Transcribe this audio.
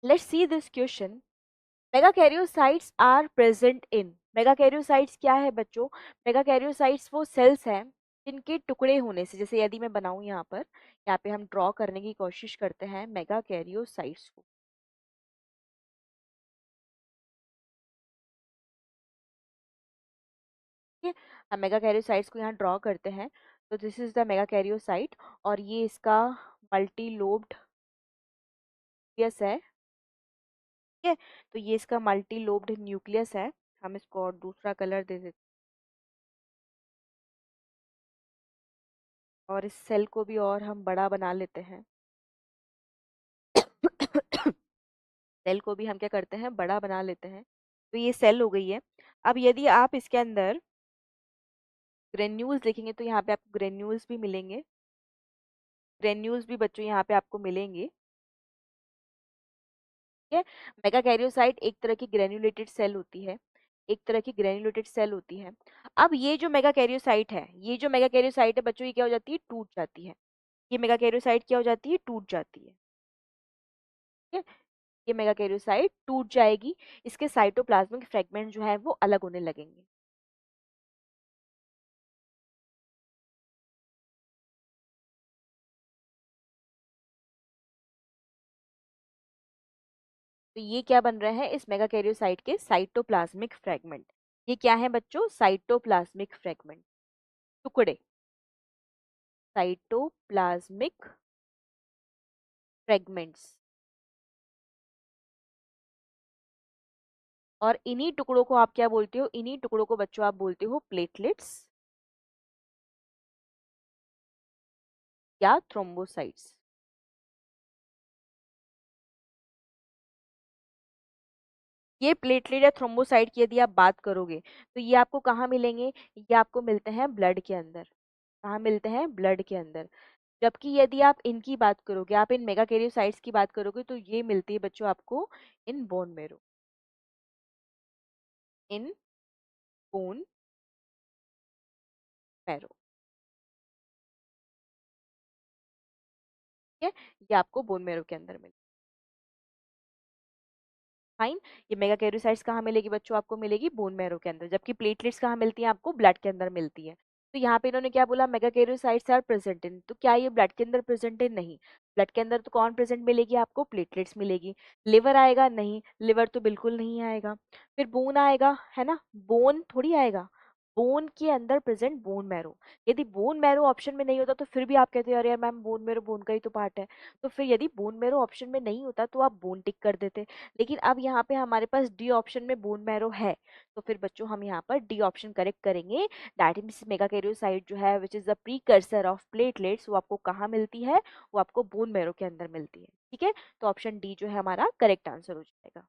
Let's see this question. Megakaryocytes are present in, megakaryocytes क्या है बच्चों? मेगाकैरियोसाइट्स वो सेल्स हैं जिनके टुकड़े होने से, जैसे यदि मैं बनाऊं यहाँ पे हम ड्रॉ करने की कोशिश करते हैं मेगाकैरियोसाइट्स को। ठीक है, हम मेगाकैरियोसाइट्स को यहाँ ड्रॉ करते हैं। तो दिस इज द मेगाकैरियोसाइट और ये इसका मल्टी लोब्ड न्यूक्लियस है। ठीक है, तो ये इसका मल्टी लोब्ड न्यूक्लियस है। हम इसको और दूसरा कलर दे देते और इस सेल को भी और हम बड़ा बना लेते हैं। सेल को भी हम क्या करते हैं, बड़ा बना लेते हैं। तो ये सेल हो गई है। अब यदि आप इसके अंदर ग्रेन्यूल्स देखेंगे तो यहाँ पे आपको ग्रेन्यूल्स भी मिलेंगे। ग्रेन्यूल्स भी बच्चों यहाँ पे आपको मिलेंगे। ठीक है, मेगाकैरियोसाइट एक तरह की ग्रेन्युलेटेड सेल होती है, एक तरह की ग्रेन्युलेटेड सेल होती है। अब ये जो मेगाकैरियोसाइट है, ये जो मेगाकैरियोसाइट है बच्चों, ये क्या हो जाती है, टूट जाती है। ये मेगाकैरियोसाइट क्या हो जाती है, टूट जाती है। ठीक है, ये मेगाकैरियोसाइट टूट जाएगी, इसके साइटोप्लाज्मिक फ्रेगमेंट जो है वो अलग होने लगेंगे। तो ये क्या बन रहे हैं, इस मेगाकैरियोसाइट के साइटोप्लाज्मिक फ्रेगमेंट। ये क्या है बच्चों, साइटोप्लाज्मिक फ्रेगमेंट, टुकड़े, साइटोप्लाज्मिक फ्रेगमेंट्स। और इन्हीं टुकड़ों को आप क्या बोलते हो, इन्हीं टुकड़ों को बच्चों आप बोलते हो प्लेटलेट्स या थ्रोम्बोसाइट्स। ये प्लेटलेट या थ्रोम्बोसाइट की यदि आप बात करोगे तो ये आपको कहाँ मिलेंगे, ये आपको मिलते हैं ब्लड के अंदर। कहाँ मिलते हैं, ब्लड के अंदर। जबकि यदि आप इनकी बात करोगे, आप इन मेगाकैरियोसाइट्स की बात करोगे तो ये मिलती है बच्चों आपको in bone marrow, in bone marrow. ठीक है, ये आपको बोन मैरो के अंदर मिले। फाइन। ये मेगाकैरियोसाइट्स कहाँ मिलेगी बच्चों, आपको मिलेगी बोन मैरो के अंदर। जबकि प्लेटलेट्स कहाँ मिलती हैं, आपको ब्लड के अंदर मिलती है। तो यहाँ पे इन्होंने क्या बोला, मेगाकैरियोसाइट्स आर प्रेजेंट इन, तो क्या ये ब्लड के अंदर प्रेजेंट है, नहीं। ब्लड के अंदर तो कौन प्रेजेंट मिलेगी आपको, प्लेटलेट्स मिलेगी। लिवर आएगा, नहीं, लिवर तो बिल्कुल नहीं आएगा। फिर बोन आएगा, है ना, बोन थोड़ी आएगा। बोन के अंदर प्रेजेंट बोन मैरो। यदि बोन मैरो ऑप्शन में नहीं होता तो फिर भी आप कहते हो अरे यार मैम बोन मैरो बोन का ही तो पार्ट है। तो फिर यदि बोन मैरो ऑप्शन में नहीं होता तो आप बोन टिक कर देते। लेकिन अब यहाँ पे हमारे पास डी ऑप्शन में बोन मैरो है, तो फिर बच्चों हम यहाँ पर डी ऑप्शन करेक्ट करेंगे। दैट मीन्स मेगाकैरियोसाइट जो है which is the precursor of platelets, वो आपको कहाँ मिलती है, वो आपको बोन मैरो के अंदर मिलती है। ठीक है, तो ऑप्शन डी जो है हमारा करेक्ट आंसर हो जाएगा।